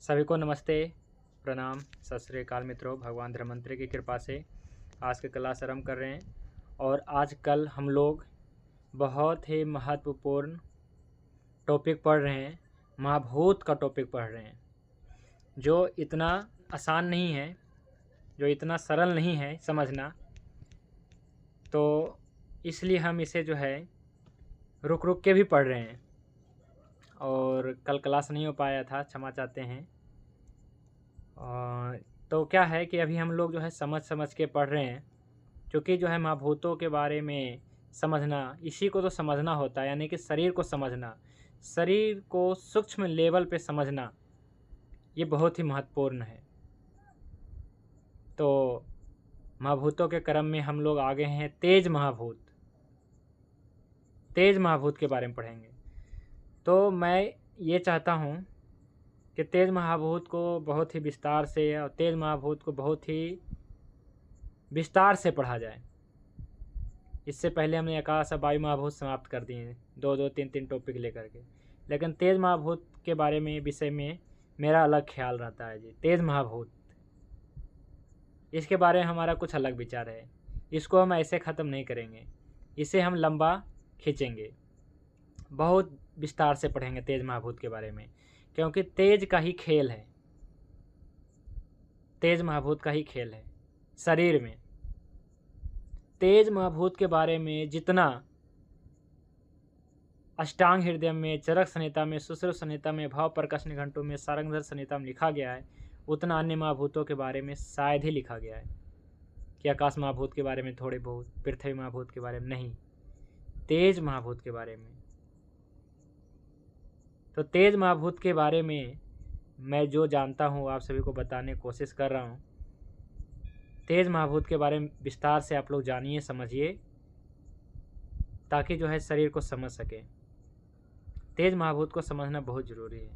सभी को नमस्ते, प्रणाम, सत श्री अकाल मित्रों। भगवान धन्वंतरि की कृपा से आज की क्लास आरंभ कर रहे हैं और आजकल हम लोग बहुत ही महत्वपूर्ण टॉपिक पढ़ रहे हैं। महाभूत का टॉपिक पढ़ रहे हैं, जो इतना आसान नहीं है, जो इतना सरल नहीं है समझना। तो इसलिए हम इसे जो है रुक रुक के भी पढ़ रहे हैं और कल क्लास नहीं हो पाया था, क्षमा चाहते हैं। तो क्या है कि अभी हम लोग जो है समझ के पढ़ रहे हैं, क्योंकि जो है महाभूतों के बारे में समझना, इसी को तो समझना होता है, यानी कि शरीर को समझना, शरीर को सूक्ष्म लेवल पे समझना, ये बहुत ही महत्वपूर्ण है। तो महाभूतों के क्रम में हम लोग आगे हैं तेज महाभूत। तेज महाभूत के बारे में पढ़ेंगे। तो मैं ये चाहता हूँ कि तेज महाभूत को बहुत ही विस्तार से और तेज महाभूत को बहुत ही विस्तार से पढ़ा जाए। इससे पहले हमने आकाश और वायु महाभूत समाप्त कर दिए हैं, दो तीन टॉपिक लेकर के। लेकिन तेज महाभूत के बारे में विषय में मेरा अलग ख्याल रहता है जी। तेज महाभूत, इसके बारे में हमारा कुछ अलग विचार है। इसको हम ऐसे ख़त्म नहीं करेंगे, इसे हम लंबा खींचेंगे, बहुत विस्तार से पढ़ेंगे तेज महाभूत के बारे में, क्योंकि तेज का ही खेल है, तेज महाभूत का ही खेल है शरीर में। तेज महाभूत के बारे में जितना अष्टांग हृदय में, चरक संहिता में, सुश्रुत संहिता में, भाव प्रकाश निघंटु में, सारंगधर संहिता में लिखा गया है, उतना अन्य महाभूतों के बारे में शायद ही लिखा गया है। कि आकाश महाभूत के बारे में थोड़े बहुत, पृथ्वी महाभूत के बारे में नहीं, तेज महाभूत के बारे में। तो तेज महाभूत के बारे में मैं जो जानता हूँ आप सभी को बताने की कोशिश कर रहा हूँ। तेज महाभूत के बारे में विस्तार से आप लोग जानिए, समझिए, ताकि जो है शरीर को समझ सके। तेज महाभूत को समझना बहुत ज़रूरी है।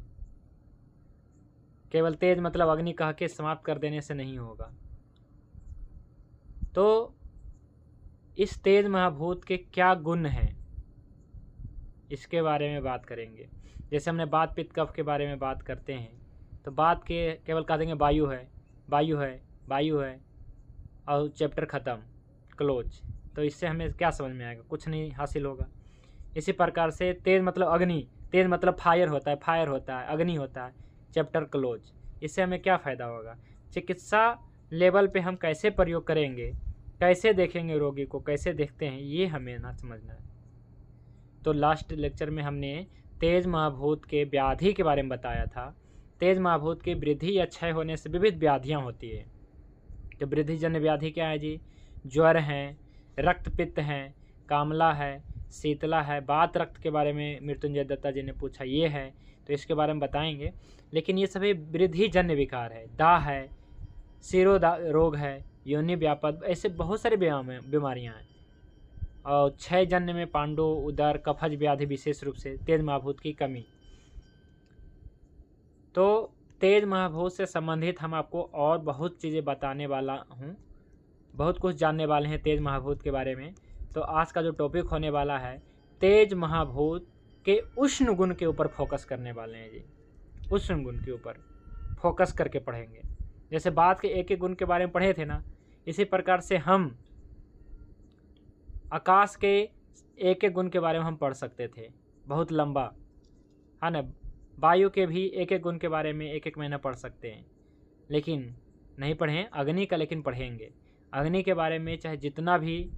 केवल तेज मतलब अग्नि कह के समाप्त कर देने से नहीं होगा। तो इस तेज महाभूत के क्या गुण हैं, इसके बारे में बात करेंगे। जैसे हमने बात पित्त कफ के बारे में बात करते हैं, तो बात के केवल कह देंगे वायु है, वायु है, वायु है, और चैप्टर ख़त्म, क्लोज। तो इससे हमें क्या समझ में आएगा? कुछ नहीं हासिल होगा। इसी प्रकार से तेज मतलब अग्नि, तेज मतलब फायर होता है, फायर होता है, अग्नि होता है, चैप्टर क्लोज। इससे हमें क्या फ़ायदा होगा? चिकित्सा लेवल पे हम कैसे प्रयोग करेंगे, कैसे देखेंगे रोगी को, कैसे देखते हैं, ये हमें ना समझना है। तो लास्ट लेक्चर में हमने तेज महाभूत के व्याधि के बारे में बताया था। तेज महाभूत की वृद्धि या क्षय होने से विविध व्याधियाँ होती है। तो वृद्धिजन्य व्याधि क्या है जी? ज्वर हैं, रक्तपित्त हैं, कामला है, शीतला है, वात रक्त के बारे में मृत्युंजय दत्ता जी ने पूछा, ये है, तो इसके बारे में बताएंगे। लेकिन ये सभी वृद्धिजन्य विकार है। दाह है, शिरोदा रोग है, योनि व्यापद, ऐसे बहुत सारी बीमारियाँ हैं। और क्षय जन्य में पांडु, उदर, कफज व्याधि, विशेष रूप से तेज महाभूत की कमी। तो तेज महाभूत से संबंधित हम आपको और बहुत चीज़ें बताने वाला हूँ, बहुत कुछ जानने वाले हैं तेज महाभूत के बारे में। तो आज का जो टॉपिक होने वाला है, तेज महाभूत के उष्ण गुण के ऊपर फोकस करने वाले हैं जी। उष्ण गुण के ऊपर फोकस करके पढ़ेंगे। जैसे बात के एक एक गुण के बारे में पढ़े थे ना, इसी प्रकार से हम आकाश के एक एक गुण के बारे में हम पढ़ सकते थे, बहुत लंबा है ना। वायु के भी एक एक गुण के बारे में एक एक महीना पढ़ सकते हैं, लेकिन नहीं पढ़ें अग्नि का, लेकिन पढ़ेंगे अग्नि के बारे में। चाहे जितना भी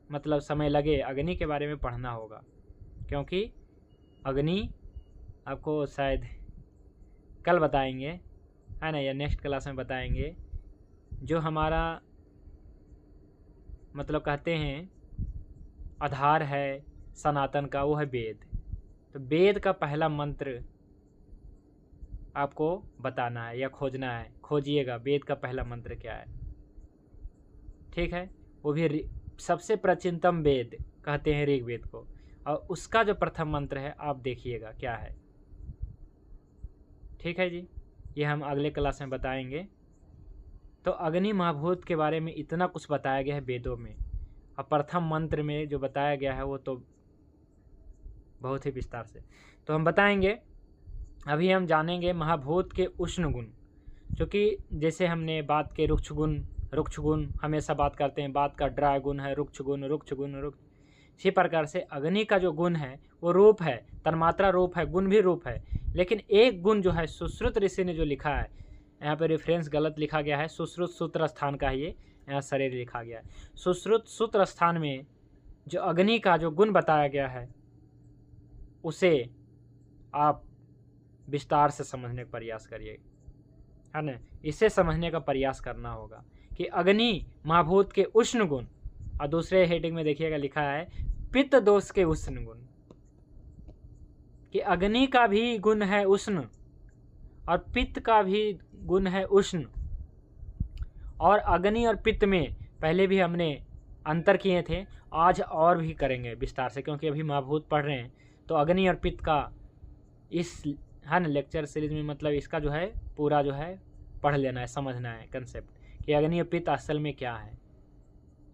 मतलब समय लगे, अग्नि के बारे में पढ़ना होगा, क्योंकि अग्नि आपको शायद कल बताएंगे, है ना, या नेक्स्ट क्लास में बताएंगे। जो हमारा मतलब कहते हैं आधार है सनातन का, वो है वेद। तो वेद का पहला मंत्र आपको बताना है या खोजना है, खोजिएगा वेद का पहला मंत्र क्या है, ठीक है। वो भी सबसे प्राचीनतम वेद कहते हैं ऋग्वेद को, और उसका जो प्रथम मंत्र है आप देखिएगा क्या है, ठीक है जी। ये हम अगले क्लास में बताएंगे। तो अग्नि महाभूत के बारे में इतना कुछ बताया गया है वेदों में, और प्रथम मंत्र में जो बताया गया है वो तो बहुत ही विस्तार से तो हम बताएंगे। अभी हम जानेंगे महाभूत के उष्ण गुण, क्योंकि जैसे हमने बात के रुक्ष गुण हमेशा बात करते हैं, बात का ड्राय गुण है रुक्ष गुण। इसी प्रकार से अग्नि का जो गुण है वो रूप है, तन्मात्रा रूप है, गुण भी रूप है। लेकिन एक गुण जो है सुश्रुत ऋषि ने जो लिखा है, यहाँ पे रेफरेंस गलत लिखा गया है, सुश्रुत सूत्र स्थान का ही यहाँ शरीर लिखा गया है। सुश्रुत सूत्र स्थान में जो अग्नि का जो गुण बताया गया है उसे आप विस्तार से समझने का प्रयास करिए, है ना। इसे समझने का प्रयास करना होगा कि अग्नि महाभूत के उष्ण गुण, और दूसरे हेडिंग में देखिएगा लिखा है पित्त दोष के उष्ण गुण, कि अग्नि का भी गुण है उष्ण और पित्त का भी गुण है उष्ण। और अग्नि और पित्त में पहले भी हमने अंतर किए थे, आज और भी करेंगे विस्तार से, क्योंकि अभी महाभूत पढ़ रहे हैं तो अग्नि और पित्त का इस है ना लेक्चर सीरीज में, मतलब इसका जो है पूरा जो है पढ़ लेना है, समझना है कंसेप्ट कि अग्नि और पित्त असल में क्या है।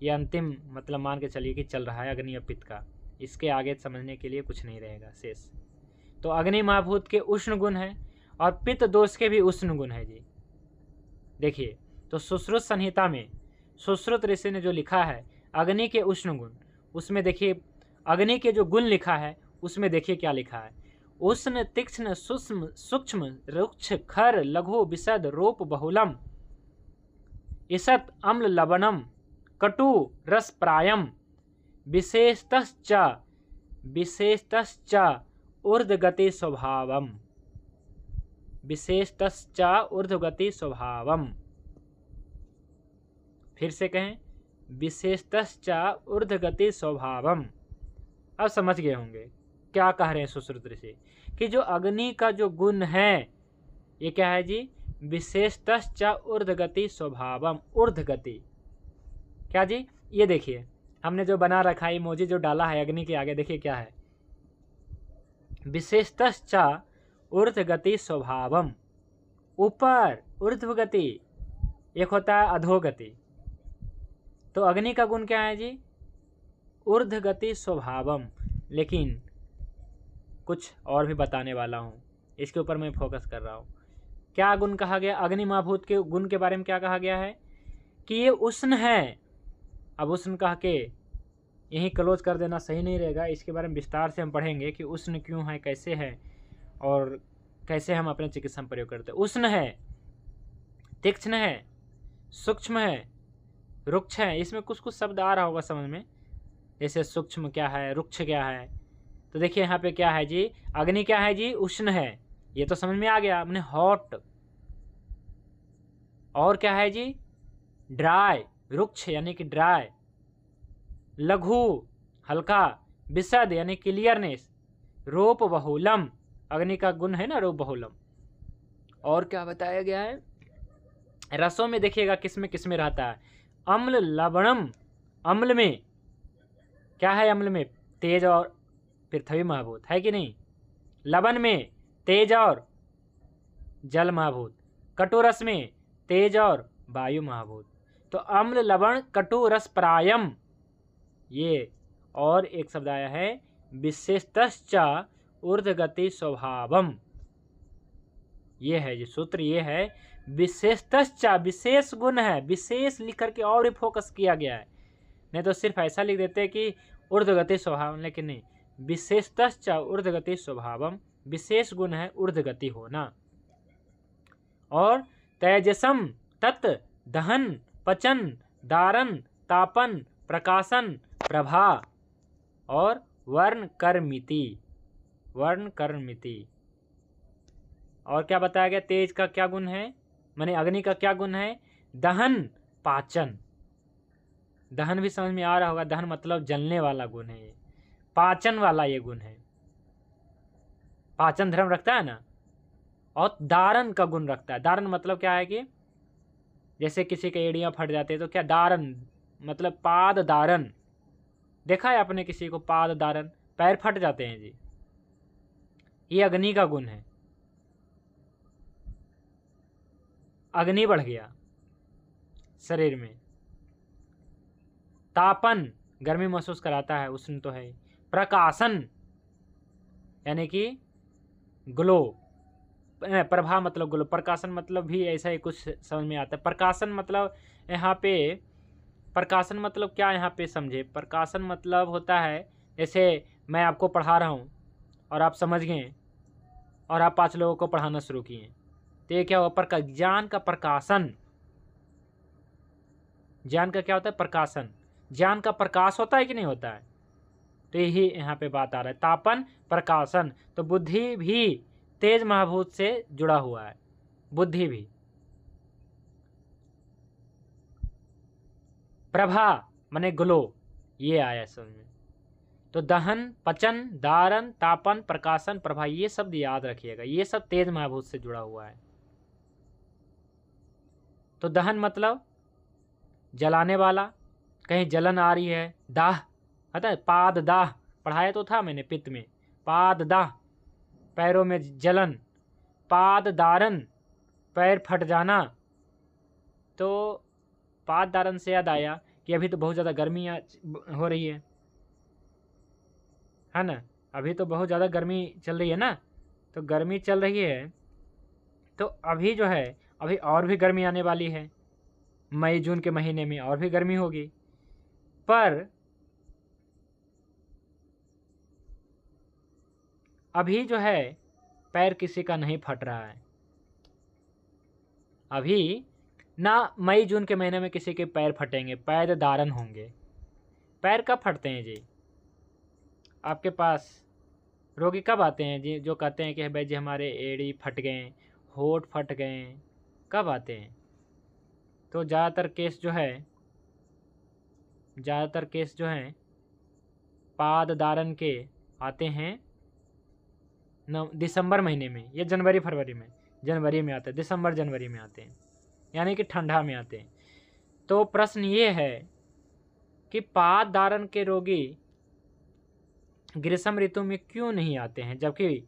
ये अंतिम मतलब मान के चलिए कि चल रहा है अग्नि और पित्त का, इसके आगे समझने के लिए कुछ नहीं रहेगा शेष। तो अग्नि महाभूत के उष्ण गुण है और पित्त दोष के भी उष्ण गुण है जी। देखिए तो सुश्रुत संहिता में सुश्रुत ऋषि ने जो लिखा है अग्नि के उष्ण गुण, उसमें देखिए अग्नि के जो गुण लिखा है उसमें देखिए क्या लिखा है। उष्ण तीक्ष्ण सूक्ष्म रुक्ष खर लघु विशद रूप बहुलम ईसत अम्ल लवणम कटु रस प्रायम विशेषतश्च ऊर्ध्वगति स्वभावम। विशेषतश्च ऊर्ध्वगति स्वभावम, फिर से कहें विशेषतश्च ऊर्ध्वगति स्वभावम। अब समझ गए होंगे क्या कह रहे हैं सुश्रुत ऋषि, कि जो अग्नि का जो गुण है ये क्या है जी, विशेषतश्च ऊर्ध्वगति स्वभावम। ऊर्ध्वगति क्या जी, ये देखिए हमने जो बना रखा है इमोजी जो डाला है अग्नि के आगे, देखिए क्या है, विशेषतश्च ऊर्ध्वगति स्वभावम। ऊपर ऊर्ध्वगति, एक होता है अधोगति, तो अग्नि का गुण क्या है जी, ऊर्ध्वगति स्वभावम। लेकिन कुछ और भी बताने वाला हूँ, इसके ऊपर मैं फोकस कर रहा हूँ। क्या गुण कहा गया अग्नि महाभूत के गुण के बारे में, क्या कहा गया है कि ये उष्ण है। अब उष्ण कह के यहीं क्लोज कर देना सही नहीं रहेगा, इसके बारे में विस्तार से हम पढ़ेंगे कि उष्ण क्यों है, कैसे है और कैसे हम अपने चिकित्सा में प्रयोग करते हैं। उष्ण है, तीक्ष्ण है, सूक्ष्म है, रुक्ष है। इसमें कुछ कुछ शब्द आ रहा होगा समझ में, जैसे सूक्ष्म क्या है, रुक्ष क्या है। तो देखिए यहाँ पे क्या है जी, अग्नि क्या है जी, उष्ण है, ये तो समझ में आ गया हमने, हॉट। और क्या है जी, ड्राई, रुक्ष यानी कि ड्राई। लघु हल्का, विशद यानी क्लियरनेस, रूप बहुलम, अग्नि का गुण है ना रूप बहुलम। और क्या बताया गया है, रसों में देखिएगा किसमें किसमें रहता है, अम्ल लवणम। अम्ल में क्या है, अम्ल में तेज और पृथ्वी महाभूत है कि नहीं। लवण में तेज और जल महाभूत। कटु रस में तेज और वायु महाभूत। तो अम्ल लवण कटु रस प्रायम, ये और एक शब्द आया है विशेषतश्च ऊर्ध्वगति स्वभावम। ये है जो सूत्र, ये है विशेषतश्च, विशेष गुण है, विशेष लिख करके और भी फोकस किया गया है, नहीं तो सिर्फ ऐसा लिख देते कि ऊर्ध्वगति स्वभावम, लेकिन नहीं, विशेषतश्च ऊर्ध्वगति स्वभावम, विशेष गुण है ऊर्ध्वगति होना। और तेजसम तत् दहन पचन दारन तापन प्रकाशन प्रभा और वर्ण कर्मिति। और क्या बताया गया, तेज का क्या गुण है, माने अग्नि का क्या गुण है, दहन पाचन। दहन भी समझ में आ रहा होगा, दहन मतलब जलने वाला गुण है, ये पाचन वाला ये गुण है, पाचन धर्म रखता है ना। और दारन का गुण रखता है। दारन मतलब क्या है कि जैसे किसी के एड़ियाँ फट जाते हैं तो क्या दारन मतलब पाद दारन, देखा है आपने किसी को पाद दारन, पैर फट जाते हैं जी, ये अग्नि का गुण है। अग्नि बढ़ गया शरीर में। तापन गर्मी महसूस कराता है, उष्ण तो है। प्रकाशन यानी कि ग्लो, प्रभा मतलब ग्लो, प्रकाशन मतलब भी ऐसा ही कुछ समझ में आता है। प्रकाशन मतलब यहाँ पे, प्रकाशन मतलब क्या यहाँ पे समझे, प्रकाशन मतलब होता है जैसे मैं आपको पढ़ा रहा हूँ और आप समझ गए और आप 5 लोगों को पढ़ाना शुरू किए, तो ये क्या हुआ, ज्ञान का प्रकाशन। ज्ञान का क्या होता है, प्रकाशन। ज्ञान का प्रकाश होता है कि नहीं होता है, तो यही यहाँ पे बात आ रहा है, तापन प्रकाशन। तो बुद्धि भी तेज महाभूत से जुड़ा हुआ है, बुद्धि भी। प्रभा माने ग्लो, ये आया समझ में। तो दहन, पचन, धारण, तापन, प्रकाशन, प्रभा, ये शब्द याद रखिएगा, ये सब तेज महाभूत से जुड़ा हुआ है। तो दहन मतलब जलाने वाला, कहीं जलन आ रही है, दाह पता है, पाद दाह पढ़ाया तो था मैंने पित्त में, पाद दाह पैरों में जलन, पाद दारन पैर फट जाना। तो पाद दारन से याद आया कि अभी तो बहुत ज़्यादा गर्मी हो रही है ना, अभी तो बहुत ज़्यादा गर्मी चल रही है ना, तो गर्मी चल रही है तो अभी जो है, अभी और भी गर्मी आने वाली है, मई जून के महीने में और भी गर्मी होगी। पर अभी जो है पैर किसी का नहीं फट रहा है, अभी ना मई जून के महीने में किसी के पैर फटेंगे, पैर धारण होंगे। पैर कब फटते हैं जी, आपके पास रोगी कब आते हैं जी, जो कहते हैं कि भाई जी हमारे एड़ी फट गए, होठ फट गए, कब आते हैं? तो ज़्यादातर केस जो हैं पाद धारण के आते हैं दिसंबर महीने में या जनवरी फरवरी में, जनवरी में आते हैं, दिसंबर जनवरी में आते हैं, यानी कि ठंडा में आते हैं। तो प्रश्न ये है कि पाद धारण के रोगी ग्रीष्म ऋतु में क्यों नहीं आते हैं, जबकि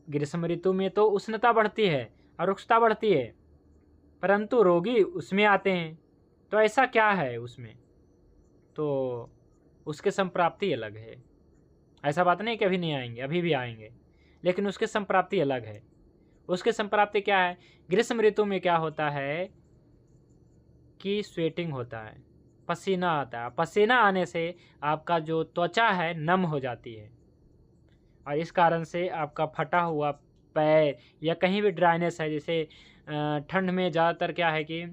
ग्रीष्म ऋतु में तो उष्णता बढ़ती है और रुक्षता बढ़ती है, परंतु रोगी उसमें आते हैं। तो ऐसा क्या है उसमें, तो उसके संप्राप्ति अलग है। ऐसा बात नहीं कि अभी नहीं आएंगे, अभी भी आएंगे, लेकिन उसके संप्राप्ति अलग है। उसके संप्राप्ति क्या है, ग्रीष्म ऋतु में क्या होता है कि स्वेटिंग होता है, पसीना आता है, पसीना आने से आपका जो त्वचा है नम हो जाती है, और इस कारण से आपका फटा हुआ पैर या कहीं भी ड्राइनेस है, जैसे ठंड में ज़्यादातर क्या है कि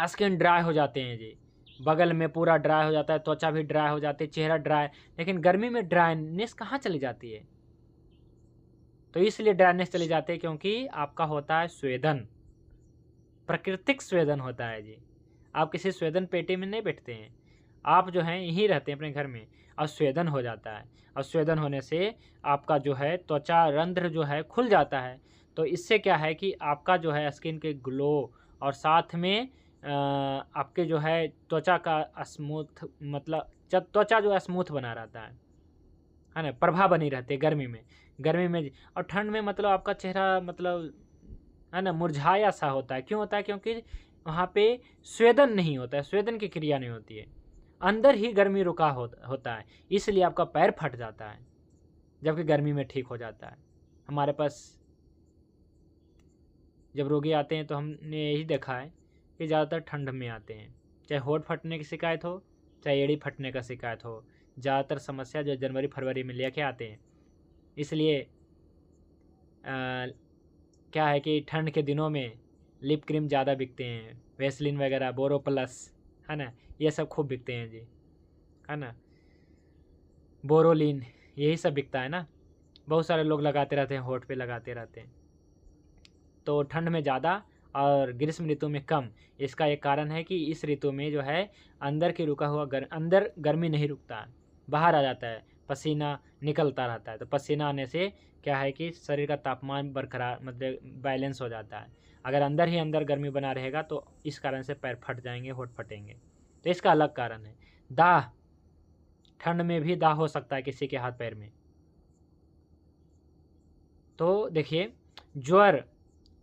स्किन ड्राई हो जाते हैं जी, बगल में पूरा ड्राई हो जाता है, त्वचा भी ड्राई हो जाती है, चेहरा ड्राई, लेकिन गर्मी में ड्राइनेस कहाँ चली जाती है, तो इसलिए ड्राइनेस चली जाती है क्योंकि आपका होता है स्वेदन, प्राकृतिक स्वेदन होता है जी। आप किसी स्वेदन पेटी में नहीं बैठते हैं, आप जो हैं यहीं रहते हैं अपने घर में, और स्वेदन हो जाता है, और स्वेदन होने से आपका जो है त्वचा रंध्र जो है खुल जाता है। तो इससे क्या है कि आपका जो है स्किन के ग्लो, और साथ में आपके जो है त्वचा का स्मूथ, मतलब त्वचा जो है स्मूथ बना रहता है ना, प्रभा बनी रहती है गर्मी में। और ठंड में मतलब आपका चेहरा मतलब है ना मुरझाया सा होता है। क्यों होता है, क्योंकि वहाँ पे स्वेदन नहीं होता है, स्वेदन की क्रिया नहीं होती है, अंदर ही गर्मी रुका होता है, इसलिए आपका पैर फट जाता है, जबकि गर्मी में ठीक हो जाता है। हमारे पास जब रोगी आते हैं तो हमने यही देखा है कि ज़्यादातर ठंड में आते हैं, चाहे होठ फटने की शिकायत हो, चाहे एड़ी फटने का शिकायत हो, ज़्यादातर समस्या जो जनवरी फरवरी में लेके आते हैं। इसलिए क्या है कि ठंड के दिनों में लिप क्रीम ज़्यादा बिकते हैं, वैसलिन वगैरह, बोरो प्लस, है ना, ये सब खूब बिकते हैं जी, है ना, बोरोलिन, यही सब बिकता है ना, बहुत सारे लोग लगाते रहते हैं, होठ पे लगाते रहते हैं। तो ठंड में ज़्यादा और ग्रीष्म ऋतु में कम। इसका एक कारण है कि इस ऋतु में जो है अंदर के रुका हुआ अंदर गर्मी नहीं रुकता, बाहर आ जाता है, पसीना निकलता रहता है। तो पसीना आने से क्या है कि शरीर का तापमान बरकरार मतलब बैलेंस हो जाता है। अगर अंदर ही अंदर गर्मी बना रहेगा तो इस कारण से पैर फट जाएंगे, होठ फटेंगे। तो इसका अलग कारण है। दाह, ठंड में भी दाह हो सकता है किसी के हाथ पैर में। तो देखिए ज्वर,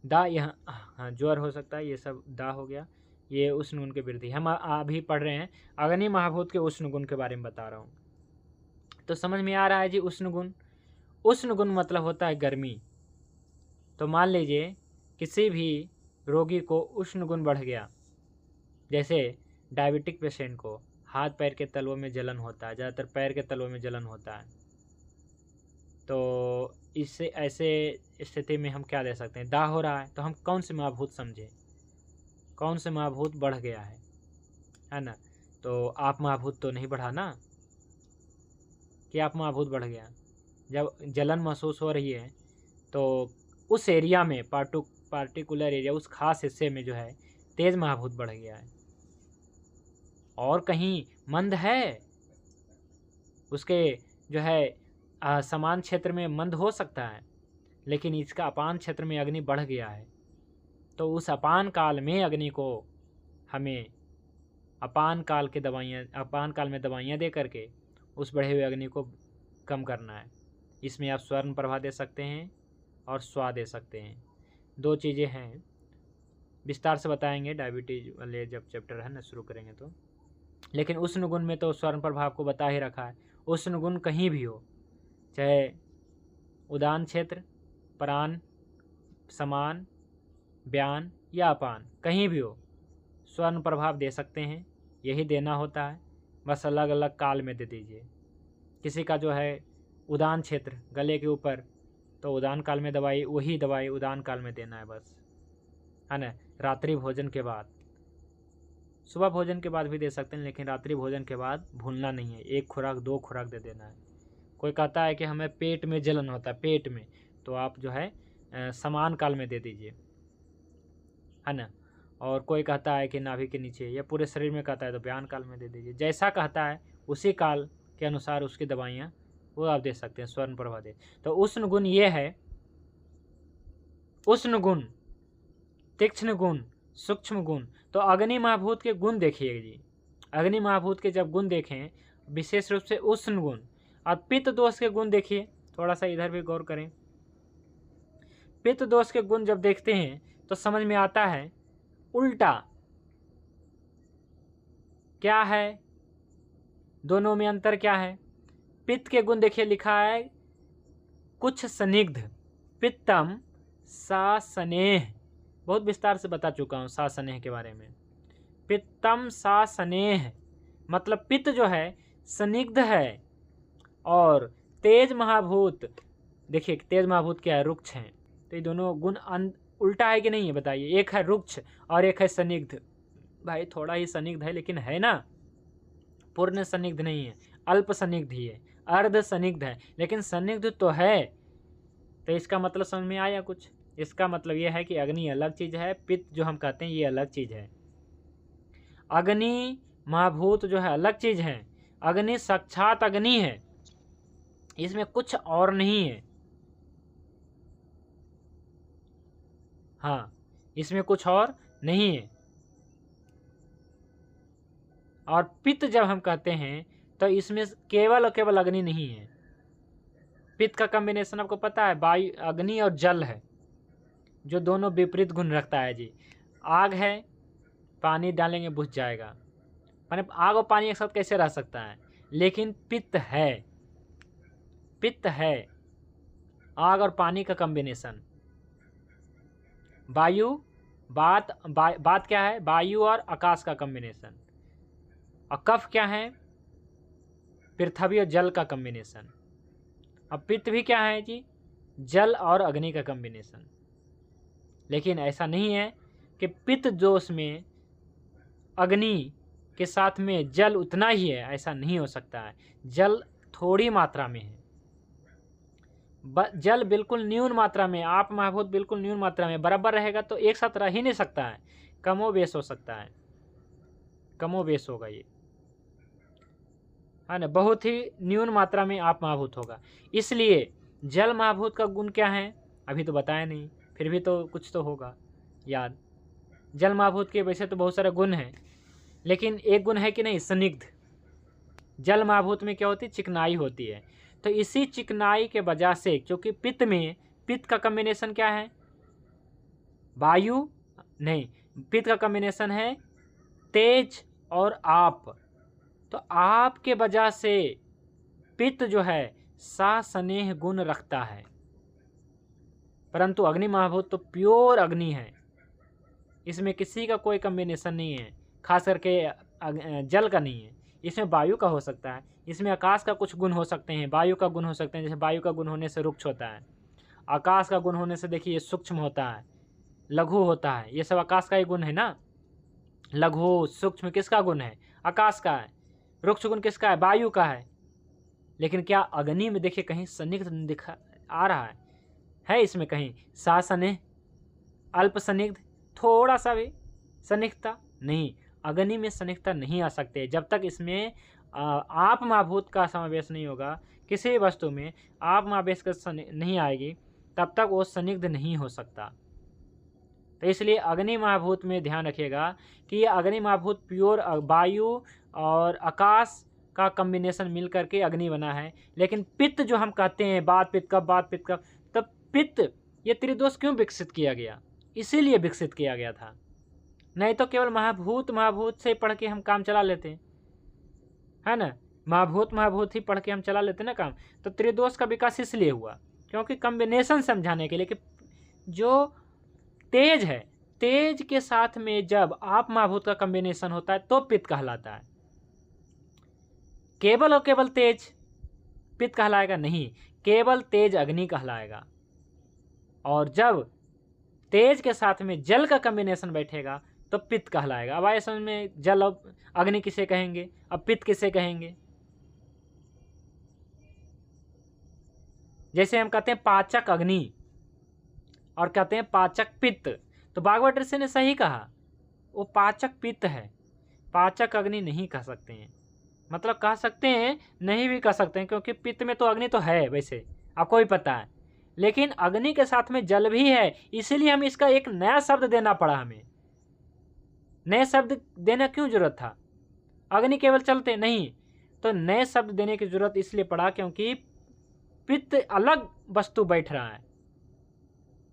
दा यहाँ, हाँ ज्वर हो सकता है, ये सब दा हो गया, ये उष्ण गुण की वृद्धि। हम अभी पढ़ रहे हैं अग्नि महाभूत के उष्ण गुण के बारे में बता रहा हूँ, तो समझ में आ रहा है जी। उष्ण गुण मतलब होता है गर्मी। तो मान लीजिए किसी भी रोगी को उष्ण गुण बढ़ गया, जैसे डायबिटिक पेशेंट को हाथ पैर के तलवों में जलन होता है, ज़्यादातर पैर के तलवों में जलन होता है, तो इससे ऐसे स्थिति में हम क्या दे सकते हैं? दाह हो रहा है तो हम कौन से महाभूत समझें, कौन से महाभूत बढ़ गया है ना? तो आप महाभूत तो नहीं बढ़ा ना, कि आप महाभूत बढ़ गया। जब जलन महसूस हो रही है तो उस एरिया में पार्टिकुलर एरिया, उस खास हिस्से में जो है तेज महाभूत बढ़ गया है। और कहीं मंद है, उसके जो है समान क्षेत्र में मंद हो सकता है, लेकिन इसका अपान क्षेत्र में अग्नि बढ़ गया है, तो उस अपान काल में अग्नि को हमें अपान काल में दवाइयाँ दे करके उस बढ़े हुए अग्नि को कम करना है। इसमें आप स्वर्ण प्रभा दे सकते हैं और स्वा दे सकते हैं। 2 चीज़ें हैं, विस्तार से बताएंगे डायबिटीज वाले जब चैप्टर है ना शुरू करेंगे तो। लेकिन उष्ण गुण में तो स्वर्ण प्रभाव को बता ही रखा है। उष्ण गुण कहीं भी हो, चाहे उदान क्षेत्र, प्राण, समान, व्यान या अपान, कहीं भी हो स्वर्ण प्रभाव दे सकते हैं। यही देना होता है, बस अलग अलग काल में दे दीजिए। किसी का जो है उदान क्षेत्र गले के ऊपर, तो उदान काल में दवाई, वही दवाई उदान काल में देना है बस, है ना। रात्रि भोजन के बाद, सुबह भोजन के बाद भी दे सकते हैं, लेकिन रात्रि भोजन के बाद भूलना नहीं है, 1 खुराक 2 खुराक दे देना है। कोई कहता है कि हमें पेट में जलन होता है, पेट में, तो आप जो है समान काल में दे दीजिए, है ना। और कोई कहता है कि नाभि के नीचे या पूरे शरीर में कहता है तो व्यान काल में दे दीजिए। जैसा कहता है उसी काल के अनुसार उसकी दवाइयाँ वो आप दे सकते हैं, स्वर्ण प्रभा दे। तो उष्ण गुण ये है, उष्ण गुण, तीक्ष्ण गुण, सूक्ष्म गुण। तो अग्नि महाभूत के गुण देखिए जी, अग्नि महाभूत के जब गुण देखें, विशेष रूप से उष्ण गुण। और पित्त दोष के गुण देखिए, थोड़ा सा इधर भी गौर करें। पित्त दोष के गुण जब देखते हैं तो समझ में आता है उल्टा क्या है, दोनों में अंतर क्या है। पित्त के गुण देखिए, लिखा है कुछ स्निग्ध, पित्तम सा स्नेह, बहुत विस्तार से बता चुका हूँ सा स्नेह के बारे में। पित्तम सा स्नेह मतलब पित्त जो है स्निग्ध है, और तेज महाभूत, देखिए तेज महाभूत क्या है, रुक्ष हैं। तो ये दोनों गुण उल्टा है कि नहीं है बताइए, एक है रुक्ष और एक है स्निग्ध। भाई थोड़ा ही स्निग्ध है, लेकिन है ना, पूर्ण स्निग्ध नहीं है, अल्प स्निग्ध ही है, अर्ध स्निग्ध है, लेकिन स्निग्ध तो है। तो इसका मतलब समझ में आया कुछ? इसका मतलब यह है कि अग्नि अलग चीज है, पित्त जो हम कहते हैं ये अलग चीज है। अग्नि महाभूत जो है अलग चीज है, अग्नि साक्षात अग्नि है, इसमें कुछ और नहीं है। हाँ, इसमें कुछ और नहीं है। और पित्त जब हम कहते हैं तो इसमें केवल और केवल अग्नि नहीं है। पित्त का कॉम्बिनेशन आपको पता है, वायु, अग्नि और जल है, जो दोनों विपरीत गुण रखता है जी। आग है, पानी डालेंगे बुझ जाएगा, माने आग और पानी एक साथ कैसे रह सकता है? लेकिन पित्त है, पित्त है आग और पानी का कॉम्बिनेशन। वायु, बात क्या है? वायु और आकाश का कॉम्बिनेशन। और कफ क्या है? पृथ्वी और जल का कॉम्बिनेशन। अब पित्त भी क्या है जी? जल और अग्नि का कॉम्बिनेशन। लेकिन ऐसा नहीं है कि पित्त दोष में अग्नि के साथ में जल उतना ही है, ऐसा नहीं हो सकता है। जल थोड़ी मात्रा में है, जल बिल्कुल न्यून मात्रा में, आप महाभूत बिल्कुल न्यून मात्रा में। बराबर रहेगा तो एक साथ रह ही नहीं सकता है, कमोबेश हो सकता है, कमोबेश होगा ये, है ना। बहुत ही न्यून मात्रा में आप महाभूत होगा। इसलिए जल महाभूत का गुण क्या है अभी तो बताया नहीं, फिर भी तो कुछ तो होगा याद। जल महाभूत के वैसे तो बहुत सारे गुण हैं, लेकिन एक गुण है कि नहीं, स्निग्ध। जल महाभूत में क्या होती है? चिकनाई होती है। तो इसी चिकनाई के वजह से, क्योंकि पित्त में, पित्त का कॉम्बिनेशन क्या है? वायु नहीं, पित्त का कॉम्बिनेशन है तेज और आप। तो आप के वजह से पित्त जो है सा स्नेह गुण रखता है। परंतु अग्नि महाभूत तो प्योर अग्नि है, इसमें किसी का कोई कम्बिनेशन नहीं है, खास करके जल का नहीं है। इसमें वायु का हो सकता है, इसमें आकाश का कुछ गुण हो सकते हैं, वायु का गुण हो सकते हैं। जैसे वायु का गुण होने से रुक्ष होता है, आकाश का गुण होने से देखिए सूक्ष्म होता है, लघु होता है। ये सब आकाश का ही गुण है ना। लघु सूक्ष्म किसका गुण है? आकाश का है। रुक्ष गुण किसका है? वायु का है। लेकिन क्या अग्नि में देखिए कहीं सन्निग्ध दिखा आ रहा है इसमें कहीं सासने अल्प सन्निग्ध, थोड़ा सा भी सन्निग्धता नहीं। अग्नि में सन्निग्धता नहीं आ सकते जब तक इसमें आप महाभूत का समावेश नहीं होगा। किसी भी वस्तु में आप महावेश का नहीं आएगी तब तक वो सन्निग्ध नहीं हो सकता। तो इसलिए अग्नि महाभूत में ध्यान रखिएगा कि ये अग्नि महाभूत प्योर वायु और आकाश का कॉम्बिनेशन मिल करके अग्नि बना है। लेकिन पित्त जो हम कहते हैं, बात पित्त कब, तब पित्त ये त्रिदोष क्यों विकसित किया गया? इसीलिए विकसित किया गया था, नहीं तो केवल महाभूत से पढ़ के हम काम चला लेते है ना। महाभूत ही पढ़ के हम चला लेते ना काम। तो त्रिदोष का विकास इसलिए हुआ क्योंकि कॉम्बिनेशन समझाने के लिए कि जो तेज है, तेज के साथ में जब आप महाभूत का कॉम्बिनेशन होता है तो पित्त कहलाता है। केवल और केवल तेज पित्त कहलाएगा नहीं, केवल तेज अग्नि कहलाएगा। और जब तेज के साथ में जल का कॉम्बिनेशन बैठेगा तो पित्त कहलाएगा। अब आए समझ में, जल और अग्नि किसे कहेंगे, अब पित्त किसे कहेंगे? जैसे हम कहते हैं पाचक अग्नि और कहते हैं पाचक पित्त, तो भागवत ऋषि ने सही कहा, वो पाचक पित्त है, पाचक अग्नि नहीं कह सकते हैं। मतलब कह सकते हैं, नहीं भी कह सकते हैं, क्योंकि पित्त में तो अग्नि तो है वैसे आपको भी पता है, लेकिन अग्नि के साथ में जल भी है। इसीलिए हम इसका एक नया शब्द देना पड़ा। हमें नए शब्द देना क्यों जरूरत था? अग्नि केवल चलते नहीं, तो नए शब्द देने की जरूरत इसलिए पड़ा क्योंकि पित्त अलग वस्तु बैठ रहा है।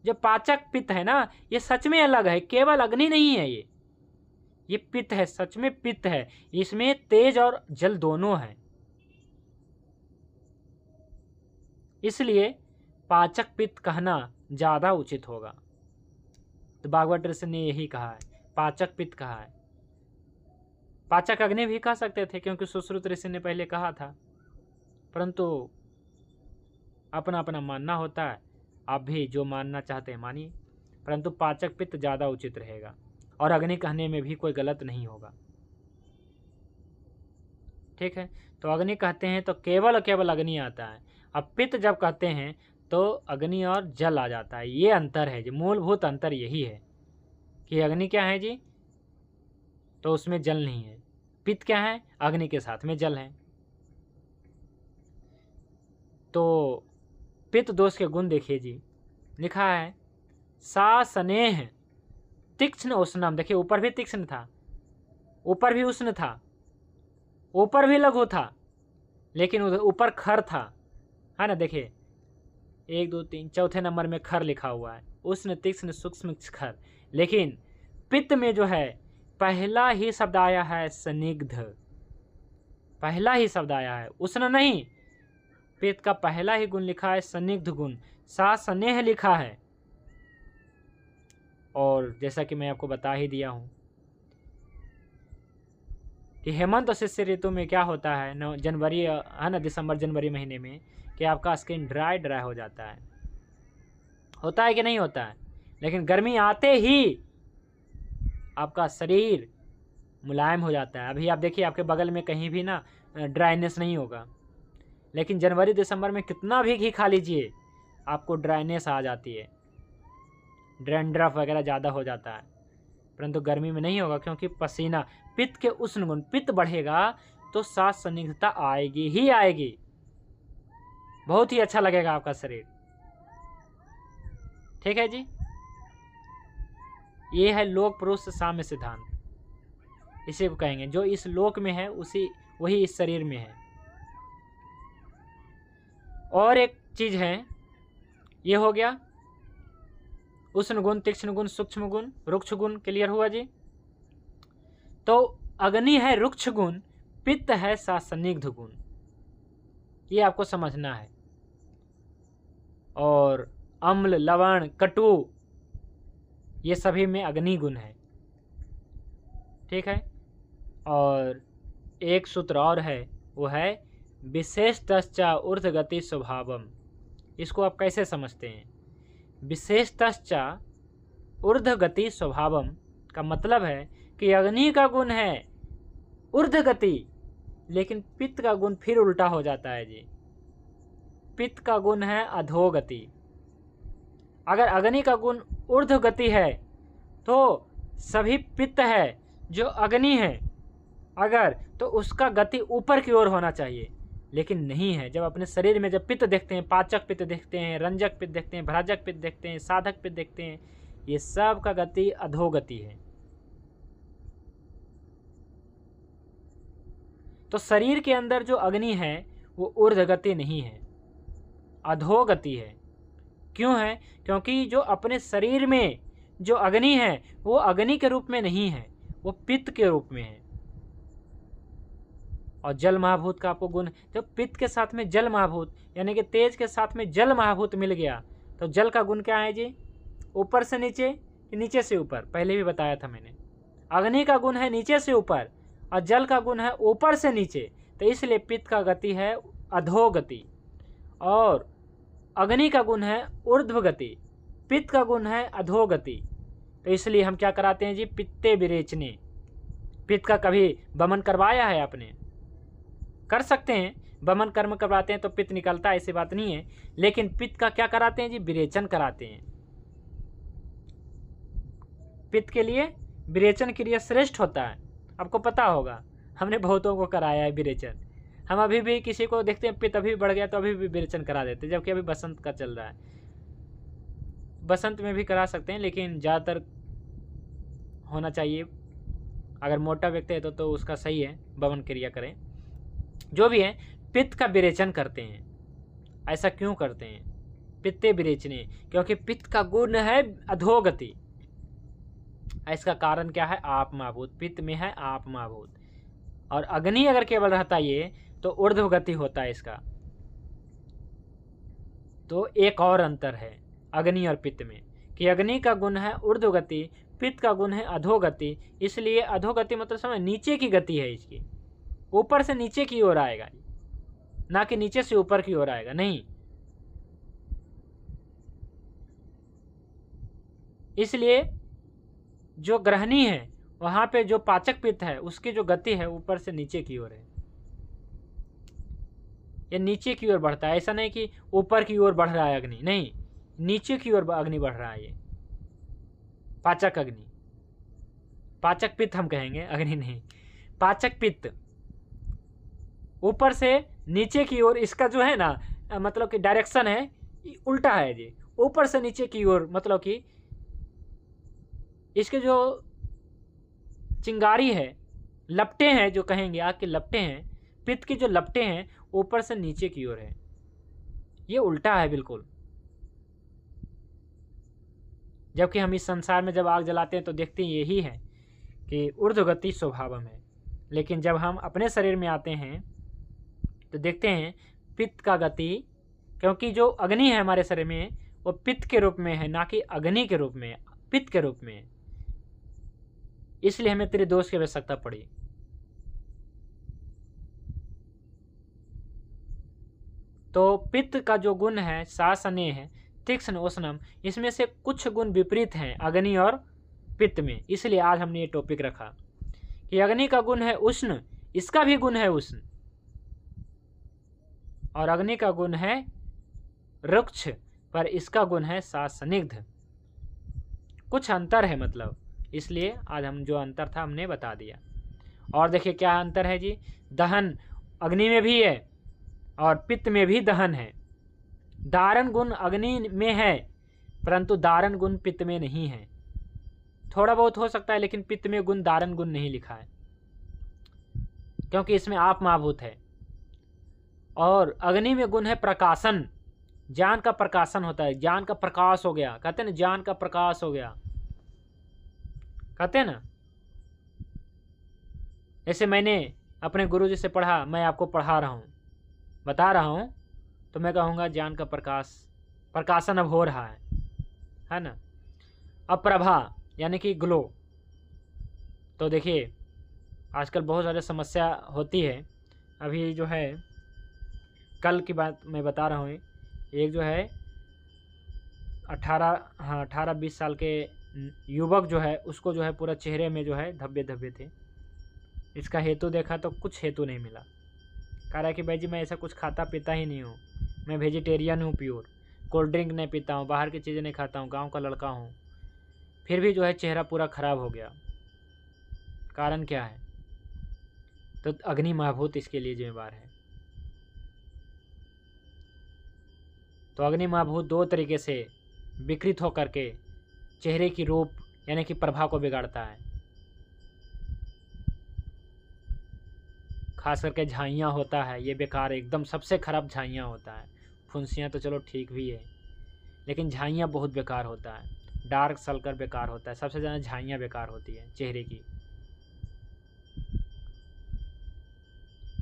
जो पाचक पित्त है ना, ये सच में अलग है, केवल अग्नि नहीं है। ये पित्त है, सच में पित्त है। इसमें तेज और जल दोनों है, इसलिए पाचक पित्त कहना ज्यादा उचित होगा। तो भागवत ऋषि ने यही कहा है, पाचक पित्त कहा है। पाचक अग्नि भी कह सकते थे क्योंकि सुश्रुत ऋषि ने पहले कहा था, परंतु अपना अपना मानना होता है। आप भी जो मानना चाहते हैं मानिए, परंतु पाचक पित्त ज़्यादा उचित रहेगा और अग्नि कहने में भी कोई गलत नहीं होगा। ठीक है, तो अग्नि कहते हैं तो केवल और केवल अग्नि आता है। अब पित्त जब कहते हैं तो अग्नि और जल आ जाता है। ये अंतर है जी, मूलभूत अंतर यही है कि अग्नि क्या है जी, तो उसमें जल नहीं है। पित्त क्या है? अग्नि के साथ में जल है। तो पित्त दोष के गुण देखिए जी, लिखा है सा स्नेह तीक्ष्ण उष्णम। देखिए ऊपर भी तीक्ष्ण था, ऊपर भी उष्ण था, ऊपर भी लघु था, लेकिन ऊपर खर था, है ना। देखिए 1 2 3 चौथे नंबर में खर लिखा हुआ है, उष्ण तीक्ष्ण सूक्ष्म खर। लेकिन पित्त में जो है पहला ही शब्द आया है स्निग्ध, पहला ही शब्द आया है, उष्ण नहीं। पित्त का पहला ही गुण लिखा है स्निग्ध गुण, सा स्नेह लिखा है। और जैसा कि मैं आपको बता ही दिया हूं कि हेमंत और शिशिर ऋतु में क्या होता है, जनवरी है ना, दिसंबर जनवरी महीने में, कि आपका स्किन ड्राई हो जाता है। होता है कि नहीं होता है? लेकिन गर्मी आते ही आपका शरीर मुलायम हो जाता है। अभी आप देखिए आपके बगल में कहीं भी ना ड्राइनेस नहीं होगा, लेकिन जनवरी दिसंबर में कितना भी घी खा लीजिए आपको ड्राइनेस आ जाती है, डैंड्रफ वगैरह ज़्यादा हो जाता है। परंतु गर्मी में नहीं होगा, क्योंकि पसीना, पित्त के उष्ण गुण, पित्त बढ़ेगा तो सांस संदिग्धता आएगी ही आएगी, बहुत ही अच्छा लगेगा आपका शरीर। ठीक है जी, ये है लोक पुरुष साम्य सिद्धांत, इसे को कहेंगे। जो इस लोक में है वही इस शरीर में है। और एक चीज है, ये हो गया उष्ण गुण, तीक्ष्ण गुण, सूक्ष्म गुण, रुक्ष गुण। क्लियर हुआ जी? तो अग्नि है रुक्ष गुण, पित्त है सासनिग्ध गुण, ये आपको समझना है। और अम्ल, लवण, कटु, ये सभी में अग्नि गुण है। ठीक है। और एक सूत्र और है, वो है विशेषतश्च ऊर्ध्वगति स्वभावम। इसको आप कैसे समझते हैं? विशेषतश्च ऊर्ध्वगति स्वभावम का मतलब है कि अग्नि का गुण है ऊर्ध्वगति, लेकिन पित्त का गुण फिर उल्टा हो जाता है जी। पित्त का गुण है अधोगति। अगर अग्नि का गुण ऊर्ध्वगति है तो सभी पित्त है जो अग्नि है अगर, तो उसका गति ऊपर की ओर होना चाहिए, लेकिन नहीं है। जब अपने शरीर में जब पित्त देखते हैं, पाचक पित्त देखते हैं, रंजक पित्त देखते हैं, भ्राजक पित्त देखते हैं, साधक पित्त देखते हैं, ये सब का गति अधोगति है। तो शरीर के अंदर जो अग्नि है वो ऊर्ध्वगति नहीं है, अधोगति है। क्यों है? क्योंकि जो अपने शरीर में जो अग्नि है वो अग्नि के रूप में नहीं है, वो पित्त के रूप में है। और जल महाभूत का आपको गुण, जब पित्त के साथ में जल महाभूत यानी कि तेज के साथ में जल महाभूत मिल गया तो जल का गुण क्या है जी? ऊपर से नीचे कि नीचे से ऊपर? पहले भी बताया था मैंने। अग्नि का गुण है नीचे से ऊपर और जल का गुण है ऊपर से नीचे, तो इसलिए पित्त का गति है अधोगति और अग्नि का गुण है ऊर्ध्वगति, पित्त का गुण है अधोगति। तो इसलिए हम क्या कराते हैं जी? पित्ते विरेचने। पित्त का कभी वमन करवाया है आपने? कर सकते हैं, वमन कर्म करवाते हैं तो पित्त निकलता है, ऐसी बात नहीं है। लेकिन पित्त का क्या कराते हैं जी? विरेचन कराते हैं। पित्त के लिए विरेचन क्रिया श्रेष्ठ होता है, आपको पता होगा, हमने बहुतों को कराया है विरेचन। हम अभी भी किसी को देखते हैं पित्त अभी बढ़ गया तो अभी भी विरेचन करा देते हैं, जबकि अभी बसंत का चल रहा है। बसंत में भी करा सकते हैं, लेकिन ज़्यादातर होना चाहिए। अगर मोटा व्यक्ति है तो उसका सही है, वमन क्रिया करें। जो भी है, पित्त का विरेचन करते हैं। ऐसा क्यों करते हैं? पित्ते विरेचने, क्योंकि पित्त का गुण है अधोगति। इसका कारण क्या है? आप महाभूत। पित्त में है आप महाभूत, और अग्नि अगर केवल रहता ये तो ऊर्ध्वगति होता है इसका। तो एक और अंतर है अग्नि और पित्त में कि अग्नि का गुण है ऊर्ध्वगति, पित्त का गुण है अधोगति। इसलिए अधोगति मतलब समझ, नीचे की गति है इसकी, ऊपर से नीचे की ओर आएगा, ना कि नीचे से ऊपर की ओर आएगा, नहीं। इसलिए जो ग्रहणी है वहां पे जो पाचक पित्त है उसकी जो गति है ऊपर से नीचे की ओर है, ये नीचे की ओर बढ़ता है। ऐसा नहीं कि ऊपर की ओर बढ़ रहा है अग्नि, नहीं, नीचे की ओर अग्नि बढ़ रहा है। ये पाचक अग्नि, पाचक पित्त हम कहेंगे, अग्नि नहीं, पाचक पित्त ऊपर से नीचे की ओर। इसका जो है ना, मतलब कि डायरेक्शन है उल्टा है जी, ऊपर से नीचे की ओर। मतलब कि इसके जो चिंगारी है, लपटे हैं जो कहेंगे, आग के लपटे हैं, पित्त की जो लपटे हैं ऊपर से नीचे की ओर है, ये उल्टा है बिल्कुल। जबकि हम इस संसार में जब आग जलाते हैं तो देखते हैं यही है कि ऊर्ध्वगति स्वभावम है, लेकिन जब हम अपने शरीर में आते हैं तो देखते हैं पित्त का गति, क्योंकि जो अग्नि है हमारे शरीर में वो पित्त के रूप में है, ना कि अग्नि के रूप में, पित्त के रूप में। इसलिए हमें त्रिदोष की आवश्यकता पड़ी। तो पित्त का जो गुण है शासने है, तीक्ष्ण, उष्णम, इसमें से कुछ गुण विपरीत हैं अग्नि और पित्त में। इसलिए आज हमने ये टॉपिक रखा कि अग्नि का गुण है उष्ण, इसका भी गुण है उष्ण, और अग्नि का गुण है रुक्ष, पर इसका गुण है सासनिग्ध। कुछ अंतर है मतलब, इसलिए आज हम जो अंतर था हमने बता दिया। और देखिए क्या अंतर है जी, दहन अग्नि में भी है और पित्त में भी दहन है। दारण गुण अग्नि में है परंतु दारण गुण पित्त में नहीं है। थोड़ा बहुत हो सकता है, लेकिन पित्त में गुण दारण गुण नहीं लिखा है, क्योंकि इसमें आप महाभूत है। और अग्नि में गुण है प्रकाशन, ज्ञान का प्रकाशन होता है, ज्ञान का प्रकाश हो गया, कहते हैं ना, ज्ञान का प्रकाश हो गया, कहते हैं ना। जैसे मैंने अपने गुरुजी से पढ़ा, मैं आपको पढ़ा रहा हूँ, बता रहा हूँ, तो मैं कहूँगा ज्ञान का प्रकाश प्रकाशन अब हो रहा है ना। अब प्रभा यानी कि ग्लो, तो देखिए आजकल बहुत ज़्यादा समस्या होती है। अभी जो है कल की बात मैं बता रहा हूँ, एक जो है 18-20 साल के युवक जो है उसको जो है पूरा चेहरे में जो है धब्बे धब्बे थे। इसका हेतु देखा तो कुछ हेतु नहीं मिला। कह रहा है कि भाई जी मैं ऐसा कुछ खाता पीता ही नहीं हूँ, मैं वेजिटेरियन हूँ प्योर, कोल्ड ड्रिंक नहीं पीता हूँ, बाहर की चीज़ें नहीं खाता हूँ, गांव का लड़का हूँ, फिर भी जो है चेहरा पूरा ख़राब हो गया। कारण क्या है? तो अग्नि महाभूत इसके लिए जिम्मेवार है। तो अग्नि महाभूत दो तरीके से विकृत होकर के चेहरे की रूप यानी कि प्रभा को बिगाड़ता है। खास करके झाइयाँ होता है, ये बेकार, एकदम सबसे खराब झाइयाँ होता है। फुंसियाँ तो चलो ठीक भी है, लेकिन झाइयाँ बहुत बेकार होता है। डार्क सर्कल बेकार होता है, सबसे ज़्यादा झाइयाँ बेकार होती है चेहरे की।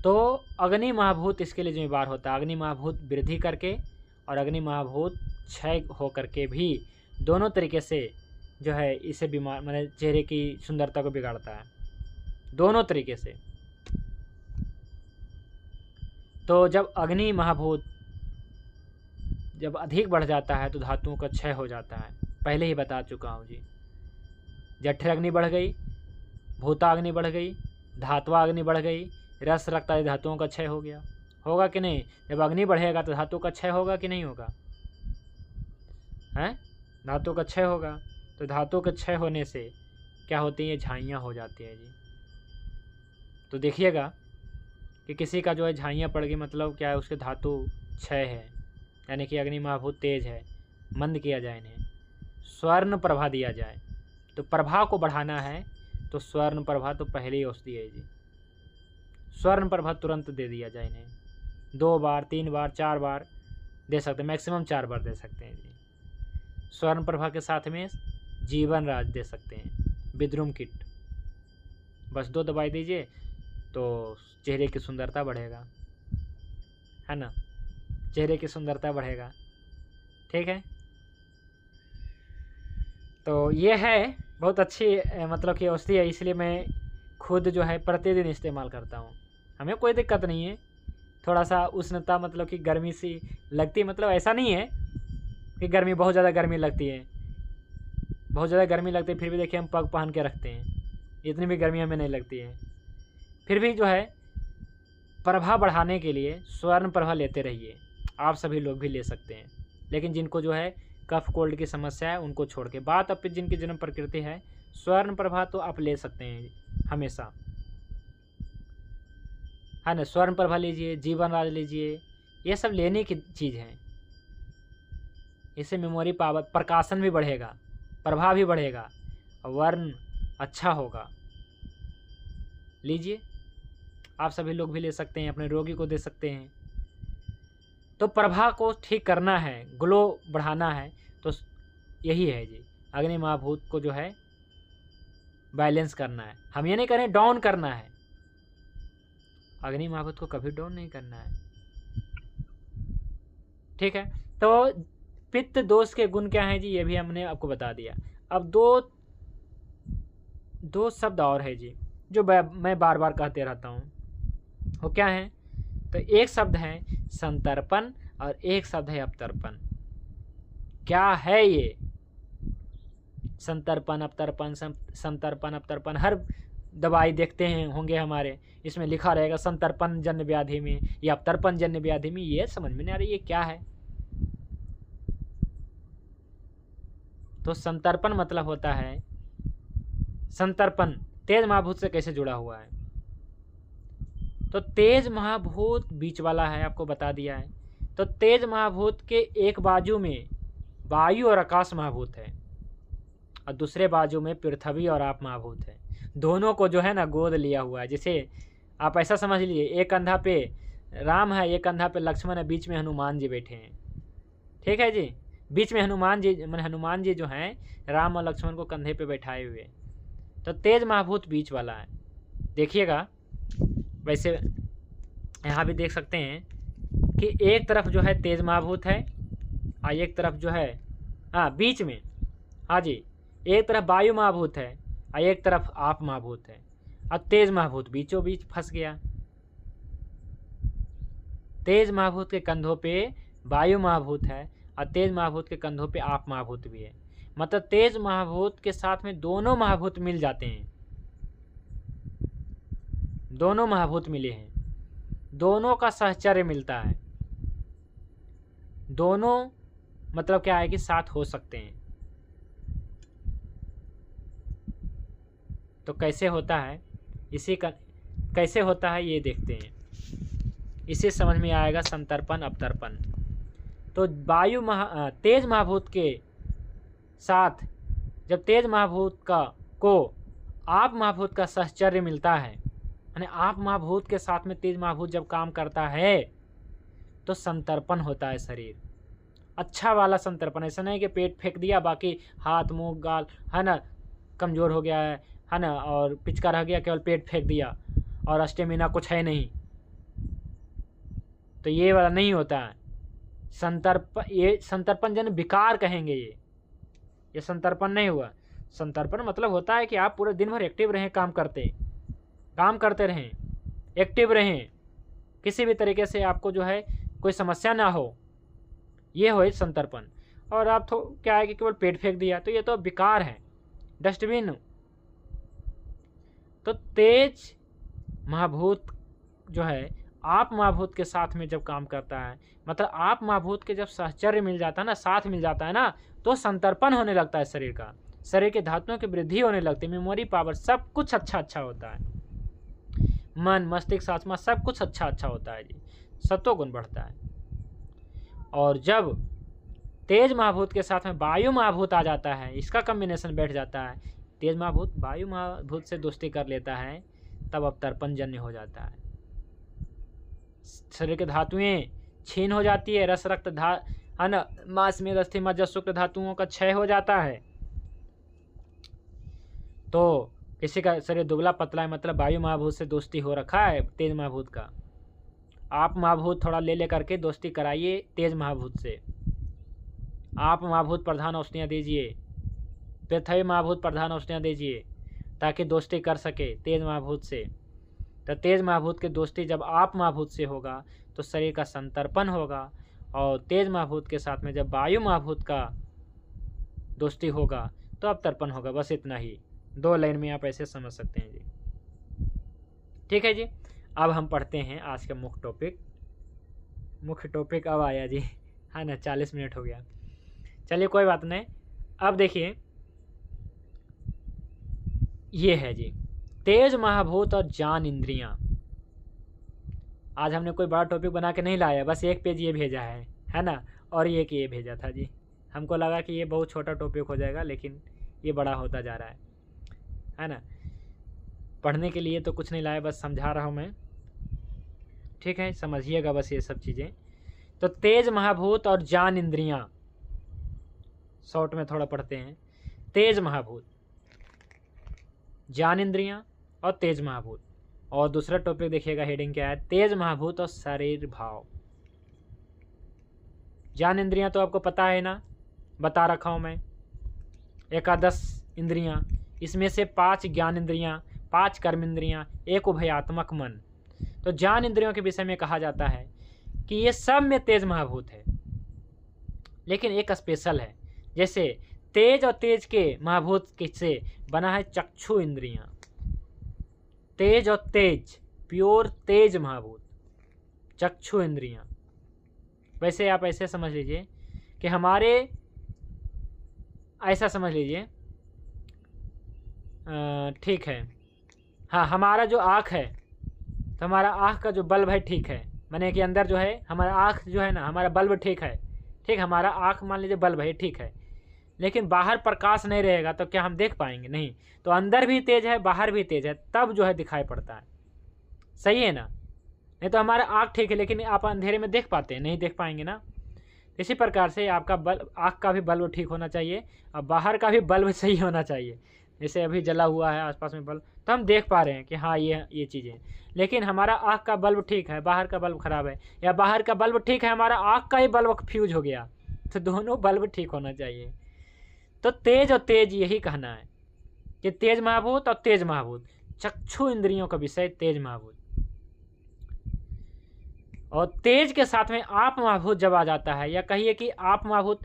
तो अग्नि महाभूत इसके लिए जिम्मेवार होता है। अग्नि महाभूत वृद्धि करके और अग्नि महाभूत क्षय हो करके भी दोनों तरीके से जो है इसे बीमार मतलब चेहरे की सुंदरता को बिगाड़ता है, दोनों तरीके से। तो जब अग्नि महाभूत जब अधिक बढ़ जाता है तो धातुओं का क्षय हो जाता है। पहले ही बता चुका हूँ जी। जठर अग्नि बढ़ गई, भूता अग्नि बढ़ गई, धात्वा अग्नि बढ़ गई, रस रक्त आदि धातुओं का क्षय हो गया। होगा कि नहीं? जब अग्नि बढ़ेगा तो धातु का क्षय होगा कि नहीं होगा? हैं? धातु का क्षय होगा। तो धातु के क्षय होने से क्या होती है? झाइयाँ हो जाती है जी। तो देखिएगा कि किसी का जो है झाइयाँ पड़ गई, मतलब क्या है? उसके धातु क्षय है, यानी कि अग्नि महाभूत तेज है। मंद किया जाए इन्हें, स्वर्ण प्रभा दिया जाए। तो प्रभा को बढ़ाना है तो स्वर्ण प्रभा तो पहली औषधि है जी। स्वर्ण प्रभा तुरंत दे दिया जाए इन्हें। 2 बार 3 बार 4 बार दे सकते हैं, मैक्सिमम 4 बार दे सकते हैं जी। स्वर्ण प्रभा के साथ में जीवन राज दे सकते हैं, विद्रुम किट। बस 2 दवाई दीजिए तो चेहरे की सुंदरता बढ़ेगा, है ना? चेहरे की सुंदरता बढ़ेगा। ठीक है, तो ये है बहुत अच्छी मतलब कि औषधि है, इसलिए मैं खुद जो है प्रतिदिन इस्तेमाल करता हूँ। हमें कोई दिक्कत नहीं है। थोड़ा सा उष्णता मतलब कि गर्मी सी लगती है, मतलब ऐसा नहीं है कि गर्मी बहुत ज़्यादा गर्मी लगती है, बहुत ज़्यादा गर्मी लगती है फिर भी देखिए हम पग पहन के रखते हैं, इतनी भी गर्मी हमें नहीं लगती है। फिर भी जो है प्रभा बढ़ाने के लिए स्वर्ण प्रभा लेते रहिए। आप सभी लोग भी ले सकते हैं, लेकिन जिनको जो है कफ कोल्ड की समस्या है उनको छोड़ के। बात अब जिनकी जन्म प्रकृति है, स्वर्ण प्रभा तो आप ले सकते हैं हमेशा, है ना? स्वर्ण प्रभा लीजिए, जीवन राज लीजिए, ये सब लेने की चीज़ है। इससे मेमोरी पावर, प्रकाशन भी बढ़ेगा, प्रभा भी बढ़ेगा, वर्ण अच्छा होगा। लीजिए, आप सभी लोग भी ले सकते हैं, अपने रोगी को दे सकते हैं। तो प्रभा को ठीक करना है, ग्लो बढ़ाना है, तो यही है जी, अग्नि महाभूत को जो है बैलेंस करना है। हम ये नहीं करें डाउन करना है, अग्नि महाभूत को कभी डाउन नहीं करना है। ठीक है, तो पित्त दोष के गुण क्या हैं जी, ये भी हमने आपको बता दिया। अब दो शब्द और है जी जो मैं बार बार कहते रहता हूँ, वो क्या है? तो एक शब्द है संतर्पण और एक शब्द है अपतर्पण। क्या है ये? संतर्पण अपतर्पण, संतर्पण अपतर्पण, हर दवाई देखते हैं होंगे हमारे, इसमें लिखा रहेगा संतर्पण जन्य व्याधि में या अपतर्पण जन्य व्याधि में। ये समझ में नहीं आ रही ये क्या है? तो संतर्पण मतलब होता है, संतर्पण तेज महाभूत से कैसे जुड़ा हुआ है? तो तेज महाभूत बीच वाला है, आपको बता दिया है। तो तेज महाभूत के एक बाजू में वायु और आकाश महाभूत है और दूसरे बाजू में पृथ्वी और आप महाभूत है। दोनों को जो है ना गोद लिया हुआ है। जैसे आप ऐसा समझ लीजिए, एक कंधा पे राम है, एक कंधा पे लक्ष्मण है, बीच में हनुमान जी बैठे हैं। ठीक है जी, बीच में हनुमान जी जो हैं राम और लक्ष्मण को कंधे पे बैठाए हुए। तो तेज महाभूत बीच वाला है। देखिएगा, वैसे यहाँ भी देख सकते हैं कि एक तरफ जो है तेज महाभूत है हाँ एक तरफ जो है, हाँ बीच में, हाँ जी, एक तरफ वायु महाभूत है और एक तरफ आप महाभूत है। अब तेज महाभूत बीचों बीच फंस गया। तेज महाभूत के कंधों पे वायु महाभूत है और तेज महाभूत के कंधों पे आप महाभूत भी है। मतलब तेज महाभूत के साथ में दोनों महाभूत मिल जाते हैं, दोनों महाभूत मिले हैं, दोनों का सहचर्य मिलता है, दोनों मतलब क्या है कि साथ हो सकते हैं। तो कैसे होता है, इसी का कैसे होता है ये देखते हैं, इसे समझ में आएगा संतर्पण अवतर्पण। तो तेज महाभूत के साथ जब तेज महाभूत को आप महाभूत का सहचर्य मिलता है, यानी आप महाभूत के साथ में तेज महाभूत जब काम करता है तो संतर्पण होता है शरीर, अच्छा वाला संतर्पण। ऐसा नहीं कि पेट फेंक दिया बाकी हाथ मुंह गाल है ना कमज़ोर हो गया है ना, और पिचका रह गया, केवल पेट फेंक दिया और स्टेमिना कुछ है नहीं, तो ये वाला नहीं होता है। ये संतर्पण जन विकार कहेंगे, ये संतर्पण नहीं हुआ। संतर्पण मतलब होता है कि आप पूरे दिन भर एक्टिव रहें, काम करते रहें, एक्टिव रहें, किसी भी तरीके से आपको जो है कोई समस्या ना हो, ये हो संतर्पण। और आप तो क्या है कि केवल पेट फेंक दिया, तो ये तो विकार है, डस्टबिन। तो तेज महाभूत जो है आप महाभूत के साथ में जब काम करता है, मतलब आप महाभूत के जब सहचर्य मिल जाता है ना, साथ मिल जाता है ना, तो संतर्पण होने लगता है शरीर का, शरीर के धातुओं की वृद्धि होने लगती है, मेमोरी पावर सब कुछ अच्छा होता है, मन मस्तिष्क आत्मा सब कुछ अच्छा होता है जी, सत्वगुण बढ़ता है। और जब तेज महाभूत के साथ में वायु महाभूत आ जाता है, इसका कॉम्बिनेशन बैठ जाता है, तेज महाभूत वायु महाभूत से दोस्ती कर लेता है, तब अवतर्पण जन्य हो जाता है। शरीर के धातुएं छीन हो जाती है, रस रक्त मांस में अस्थि मज्जा शुक्र धातुओं का क्षय हो जाता है। तो किसी का शरीर दुबला पतला है, मतलब वायु महाभूत से दोस्ती हो रखा है तेज महाभूत का। आप महाभूत थोड़ा ले करके दोस्ती कराइए तेज महाभूत से, आप महाभूत प्रधान औषधियाँ दीजिए, पृथ्वी महाभूत प्रधान औषधियाँ दीजिए, ताकि दोस्ती कर सके तेज महाभूत से। तो तेज महाभूत की दोस्ती जब आप महाभूत से होगा तो शरीर का संतर्पण होगा, और तेज महाभूत के साथ में जब वायु महाभूत का दोस्ती होगा तो अवतर्पण होगा। बस इतना ही, 2 लाइन में आप ऐसे समझ सकते हैं जी। ठीक है जी, अब हम पढ़ते हैं आज का मुख्य टॉपिक अब आया जी, हाँ ना, 40 मिनट हो गया, चलिए कोई बात नहीं। अब देखिए ये है जी तेज महाभूत और ज्ञान इंद्रियां। आज हमने कोई बड़ा टॉपिक बना के नहीं लाया, बस एक पेज ये भेजा है ना, और ये भेजा था जी। हमको लगा कि ये बहुत छोटा टॉपिक हो जाएगा, लेकिन ये बड़ा होता जा रहा है ना। पढ़ने के लिए तो कुछ नहीं लाया, बस समझा रहा हूँ मैं, ठीक है, समझिएगा बस ये सब चीज़ें। तो तेज महाभूत और ज्ञान इंद्रियां, शॉर्ट में थोड़ा पढ़ते हैं। तेज महाभूत, ज्ञान इंद्रियां और तेज महाभूत। और दूसरा टॉपिक देखिएगा, हेडिंग क्या है, तेज महाभूत और शरीर भाव। ज्ञान इंद्रियां तो आपको पता है ना, बता रखा हूं मैं, एकादश इंद्रियां, इसमें से 5 ज्ञान इंद्रियां, 5 कर्म इंद्रियां, 1 उभयात्मक मन। तो ज्ञान इंद्रियों के विषय में कहा जाता है कि ये सब में तेज महाभूत है, लेकिन एक स्पेशल है। जैसे तेज और तेज के महाभूत से बना है चक्षु इंद्रियां, तेज और तेज, प्योर तेज महाभूत चक्षु इंद्रियां। वैसे आप ऐसे समझ लीजिए कि हमारे, ऐसा समझ लीजिए, ठीक है, हाँ, हमारा जो आँख है, तो हमारा आँख का जो बल्ब है, ठीक है, माने कि अंदर जो है हमारा आँख जो है ना, हमारा बल्ब ठीक है, ठीक, हमारा आँख मान लीजिए बल्ब है, ठीक है, लेकिन बाहर प्रकाश नहीं रहेगा तो क्या हम देख पाएंगे? नहीं। तो अंदर भी तेज है, बाहर भी तेज है, तब जो है दिखाई पड़ता है, सही है ना। नहीं तो हमारा आँख ठीक है, लेकिन आप अंधेरे में देख पाते हैं? नहीं देख पाएंगे ना। इसी प्रकार से आपका बल्ब, आँख का भी बल्ब ठीक होना चाहिए और बाहर का भी बल्ब सही होना चाहिए। जैसे अभी जला हुआ है आसपास में बल्ब, तो हम देख पा रहे हैं कि हाँ ये चीज़ें, लेकिन हमारा आँख का बल्ब ठीक है, बाहर का बल्ब खराब है, या बाहर का बल्ब ठीक है, हमारा आँख का ही बल्ब फ्यूज हो गया, तो दोनों बल्ब ठीक होना चाहिए। तो तेज और तेज यही कहना है कि तेज महाभूत और तेज महाभूत, चक्षु इंद्रियों का विषय तेज महाभूत। और तेज के साथ में आप महाभूत जब आ जाता है, या कहिए कि आप महाभूत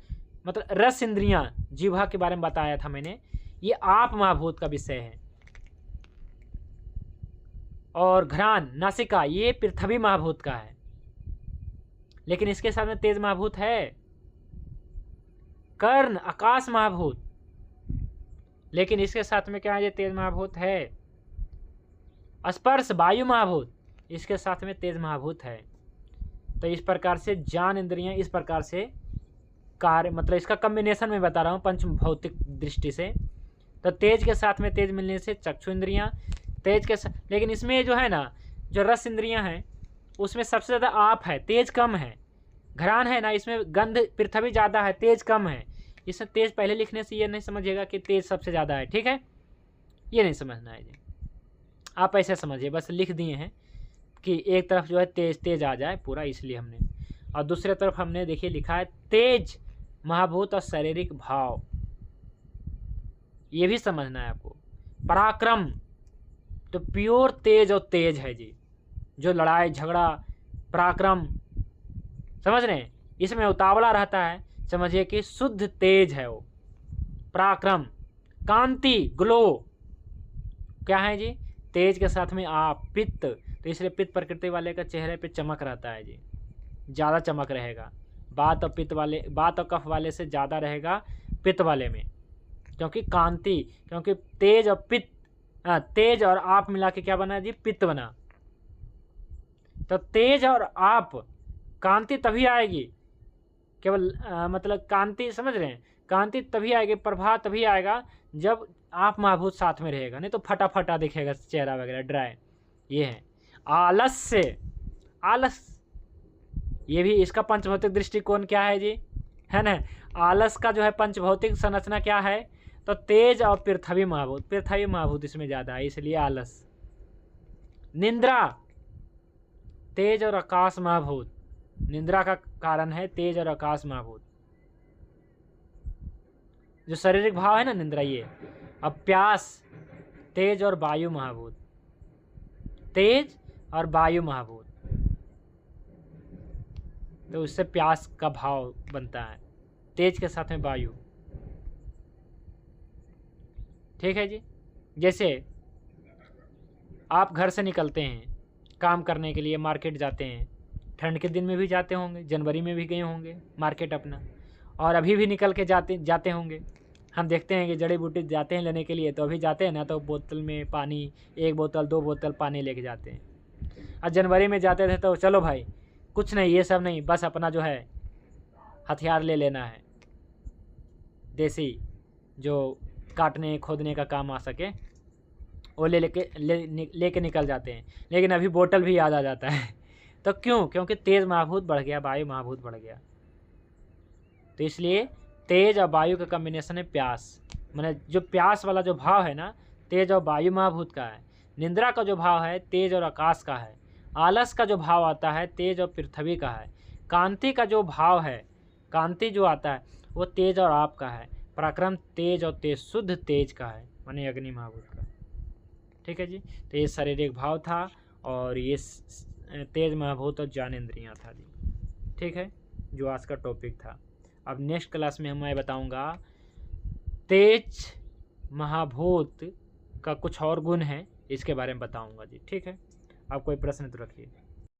मतलब रस इंद्रियां, जीवा के बारे में बताया था मैंने, ये आप महाभूत का विषय है। और घ्राण नासिका ये पृथ्वी महाभूत का है, लेकिन इसके साथ में तेज महाभूत है। कर्ण आकाश महाभूत, लेकिन इसके साथ में क्या है, ये तेज महाभूत है। स्पर्श वायु महाभूत, इसके साथ में तेज महाभूत है। तो इस प्रकार से ज्ञान इंद्रियां इस प्रकार से कार्य, मतलब इसका कॉम्बिनेशन में बता रहा हूँ पंच भौतिक दृष्टि से। तो तेज के साथ में तेज मिलने से चक्षु इंद्रियां तेज के साथ, लेकिन इसमें जो है ना, जो रस इंद्रियां हैं उसमें सबसे ज़्यादा आप है, तेज कम है। घ्राण है ना, इसमें गंध पृथ्वी ज़्यादा है, तेज कम है। इसमें तेज पहले लिखने से ये नहीं समझिएगा कि तेज सबसे ज़्यादा है, ठीक है, ये नहीं समझना है जी। आप ऐसे समझिए, बस लिख दिए हैं कि एक तरफ जो है तेज तेज आ जाए पूरा, इसलिए हमने, और दूसरे तरफ हमने देखिए लिखा है तेज महाभूत और शारीरिक भाव, ये भी समझना है आपको। पराक्रम तो प्योर तेज और तेज है जी, जो लड़ाई झगड़ा पराक्रम, समझ रहे हैं, इसमें उतावला रहता है, समझिए कि शुद्ध तेज है वो पराक्रम। कांति ग्लो क्या है जी, तेज के साथ में आप पित्त, तो इसलिए पित्त प्रकृति वाले का चेहरे पे चमक रहता है जी, ज़्यादा चमक रहेगा। बात और पित्त वाले, बात और कफ वाले से ज़्यादा रहेगा पित्त वाले में, क्योंकि कांति, क्योंकि तेज और पित्त, तेज और आप मिला के क्या बना जी, पित्त बना। तो तेज और आप, कांति तभी आएगी, केवल मतलब कांति, समझ रहे हैं, कांति तभी आएगी, प्रभाव तभी आएगा जब आप महाभूत साथ में रहेगा, नहीं तो फटाफटा दिखेगा चेहरा वगैरह ड्राई। ये है आलस्य, आलस ये भी इसका पंचभौतिक दृष्टिकोण क्या है जी, है ना। आलस का जो है पंचभौतिक संरचना क्या है, तो तेज और पृथ्वी महाभूत, पृथ्वी महाभूत इसमें ज़्यादा है, इसलिए आलस। निंद्रा तेज और आकाश महाभूत, निंद्रा का कारण है तेज और आकाश महाभूत, जो शारीरिक भाव है ना निंद्रा ये। अब प्यास तेज और वायु महाभूत, तेज और वायु महाभूत, तो उससे प्यास का भाव बनता है, तेज के साथ में वायु, ठीक है जी। जैसे आप घर से निकलते हैं काम करने के लिए, मार्केट जाते हैं, ठंड के दिन में भी जाते होंगे, जनवरी में भी गए होंगे मार्केट अपना, और अभी भी निकल के जाते होंगे। हम देखते हैं कि जड़ी बूटी जाते हैं लेने के लिए, तो अभी जाते हैं ना तो बोतल में पानी, 1 बोतल 2 बोतल पानी लेके जाते हैं। और जनवरी में जाते थे तो चलो भाई कुछ नहीं, ये सब नहीं, बस अपना जो है हथियार ले लेना है, देसी जो काटने खोदने का काम आ सके, वो लेके निकल जाते हैं। लेकिन अभी बोतल भी याद आ जाता है तो क्यों, क्योंकि तेज महाभूत बढ़ गया, वायु महाभूत बढ़ गया। तो इसलिए तेज और वायु का कॉम्बिनेशन है प्यास, माने जो प्यास वाला जो भाव है ना, तेज और वायु महाभूत का है। निंद्रा का जो भाव है तेज और आकाश का है। आलस का जो भाव आता है तेज और पृथ्वी का है। कांति का जो भाव है, कांति जो आता है वो तेज और आप का है। पराक्रम तेज और तेज, शुद्ध तेज का है, माने अग्नि महाभूत का, ठीक है जी। तो ये शारीरिक भाव था, और ये तेज महाभूत और ज्ञानेंद्रियाँ था जी, ठीक है, जो आज का टॉपिक था। अब नेक्स्ट क्लास में मैं बताऊंगा तेज महाभूत का कुछ और गुण है, इसके बारे में बताऊंगा जी, ठीक है। आप कोई प्रश्न तो रखिए।